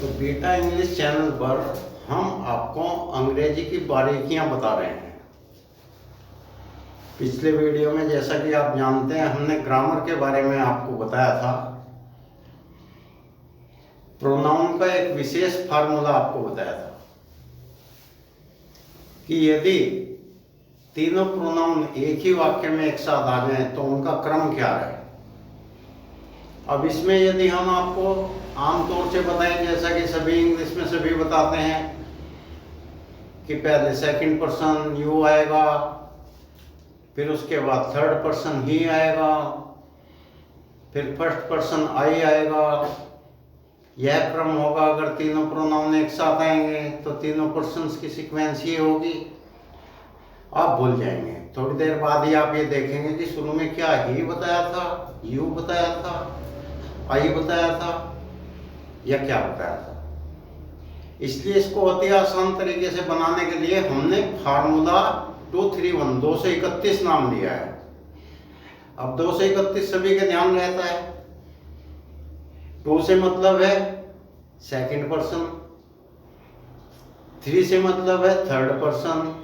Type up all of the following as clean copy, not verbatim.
तो beta English channel पर हम आपको अंग्रेजी की बारीकियां बता रहे हैं। पिछले वीडियो में जैसा कि आप जानते हैं हमने ग्रामर के बारे में आपको बताया था। प्रोनाउन का एक विशेष फार्मूला आपको बताया था कि यदि तीनों प्रोनाउन एक ही वाक्य में एक साथ आ जाएं तो उनका क्रम क्या है। अब इसमें यदि हम आपको आमतौर से बताएं, जैसा कि सभी इंग्लिश में सभी बताते हैं कि पहले सेकंड पर्सन यू आएगा, फिर उसके बाद थर्ड पर्सन ही आएगा, फिर फर्स्ट पर्सन आई आएगा। यह क्रम होगा। अगर तीनों प्रोनाउन एक साथ आएंगे तो तीनों पर्सन्स की सीक्वेंस ये होगी। आप भूल जाएंगे। थोड़ी देर बाद ही आप ये देखेंगे कि शुरू में क्या ही बताया था, यू बताया था, आई बताया था या क्या बताया था। इसलिए इसको अति आसान तरीके से बनाने के लिए हमने फार्मूला 231 231 नाम लिया है। अब 231 सभी के ध्यान रहता है। 2 से मतलब है सेकंड पर्सन, 3 से मतलब है थर्ड पर्सन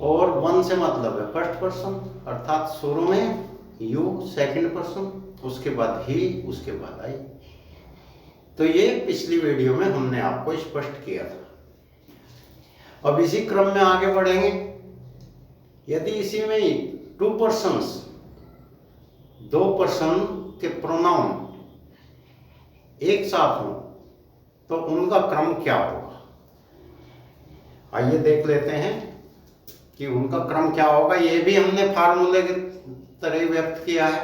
और 1 से मतलब है फर्स्ट पर्सन। अर्थात शुरू में यू सेकंड पर्सन, उसके बाद ही, उसके बाद आई। तो ये पिछली वीडियो में हमने आपको स्पष्ट किया था। अब इसी क्रम में आगे बढ़ेंगे। यदि इसी में 2 पर्सन्स, 2 पर्सन के प्रोनाउन एक साथ हो तो उनका क्रम क्या होगा। आइए देख लेते हैं कि उनका क्रम क्या होगा। ये भी हमने फार्मूले की तरह व्यक्त किया है।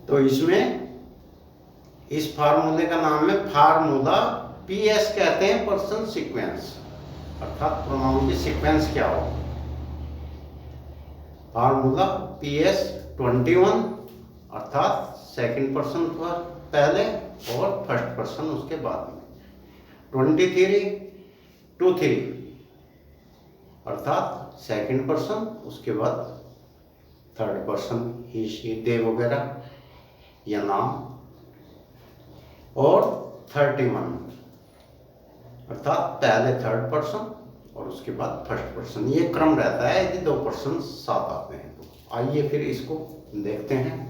तो इसमें इस फार्मूले का नाम है फार्मूला पीएस कहते हैं, पर्सन सीक्वेंस। अर्थात प्रोनाउन की सीक्वेंस क्या होगा। फार्मूला पीएस 21 अर्थात सेकंड पर्सन पहले और फर्स्ट पर्सन उसके बाद में। 23 2 3 अर्थात सेकंड पर्सन उसके बाद third person, he she they वगैरह या नाम। और 31 अर्थात पहले थर्ड पर्सन और उसके बाद फर्स्ट पर्सन। ये क्रम रहता है यदि 2 पर्सन साथ आते हैं तो। आइए फिर इसको देखते हैं।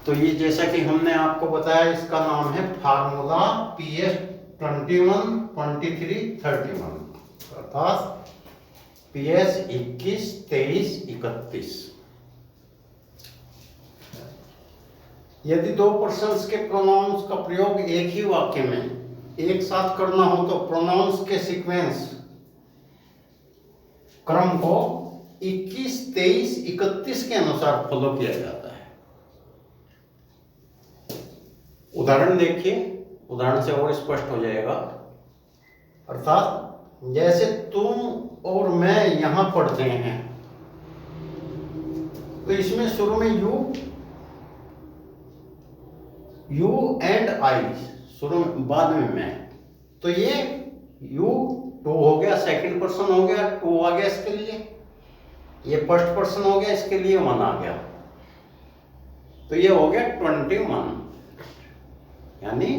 तो ये जैसा कि हमने आपको बताया, इसका नाम है फार्मूला पीएस 21 23 31 अर्थात पीएस 21 23 31। यदि 2 पर्सन्स के प्रोनाउंस का प्रयोग एक ही वाक्य में एक साथ करना हो तो प्रोनाउंस के सीक्वेंस क्रम को 21 23 31 के अनुसार फॉलो किया जाता है। उदाहरण देखिए, उदाहरण से और स्पष्ट हो जाएगा। अर्थात जैसे तुम और मैं यहां पढ़ते हैं तो इसमें शुरू में यू एंड आई, शुरू में, बाद में मैं। तो ये यू 2 हो गया, सेकंड पर्सन हो गया, 2 आ गया इसके लिए। ये फर्स्ट पर्सन हो गया, इसके लिए 1 आ गया। तो ये हो गया 21 यानी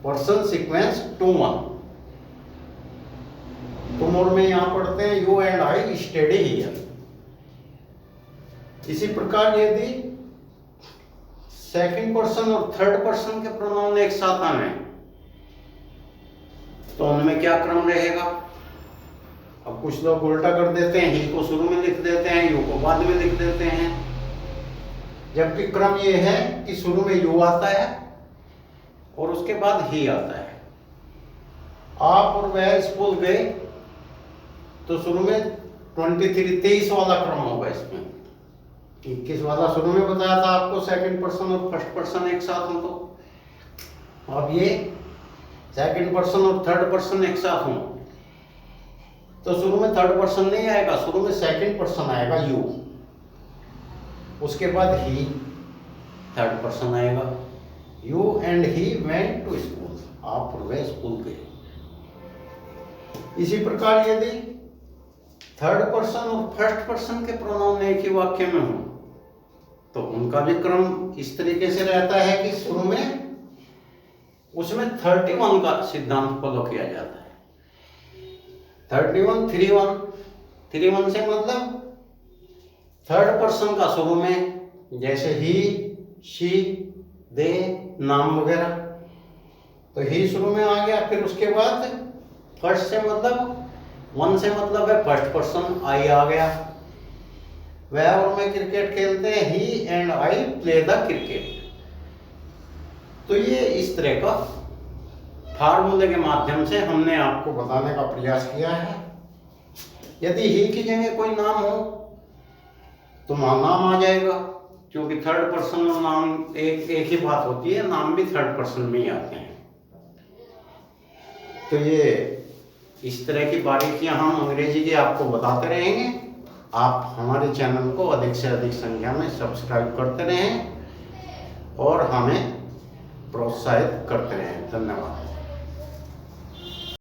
पर्सन सीक्वेंस 2 1। तुम और मैं यहां पढ़ते हैं you and I study here. इसी प्रकार यदि सेकंड पर्सन और थर्ड पर्सन के प्रोनाउन एक साथ आए तो उनमें क्या क्रम रहेगा। अब कुछ लोग उल्टा कर देते हैं, ही को शुरू में लिख देते हैं, यू को बाद में लिख देते हैं। जबकि क्रम ये है कि शुरू में यू आता है और उसके बाद ही आता है। आप और वह स्कूल गए तो शुरू में 23 वाला क्रम होगा। इसमें 21 वाला शुरू में बताया था आपको, सेकंड पर्सन और फर्स्ट पर्सन एक साथ हो तो। अब ये सेकंड पर्सन और थर्ड पर्सन एक साथ हो तो शुरू में थर्ड पर्सन नहीं आएगा, शुरू में सेकंड पर्सन आएगा यू, उसके बाद ही थर्ड पर्सन आएगा। You and he went to school, आप और वह स्कूल गए। इसी प्रकार यदि थर्ड पर्सन और फर्स्ट पर्सन के प्रोनाउन एक ही वाक्य में हो तो उनका भी क्रम इस तरीके से रहता है कि शुरू में उसमें 31 का सिद्धांत फॉलो किया जाता है। 31 31 से मतलब थर्ड पर्सन का शुरू में, जैसे ही, शी, दे, नाम वगैरह, तो ही शुरू में आ गया। फिर उसके बाद फर्स्ट से मतलब, वन से मतलब है फर्स्ट पर्सन, आई आ गया। वह और मैं क्रिकेट खेलते हैं, he and I play the cricket. तो ये इस तरह का फार्मूले के माध्यम से हमने आपको बताने का प्रयास किया है। यदि ही की जगह कोई नाम हो तो नाम आ जाएगा, क्योंकि थर्ड पर्सन और नाम एक ही बात होती है, नाम भी थर्ड पर्सन में ही आते हैं। तो ये इस तरह की बारीकियां हम अंग्रेजी की आपको बताते रहेंगे। आप हमारे चैनल को अधिक से अधिक संख्या में सब्सक्राइब करते रहें और हमें प्रोत्साहित करते रहें। धन्यवाद।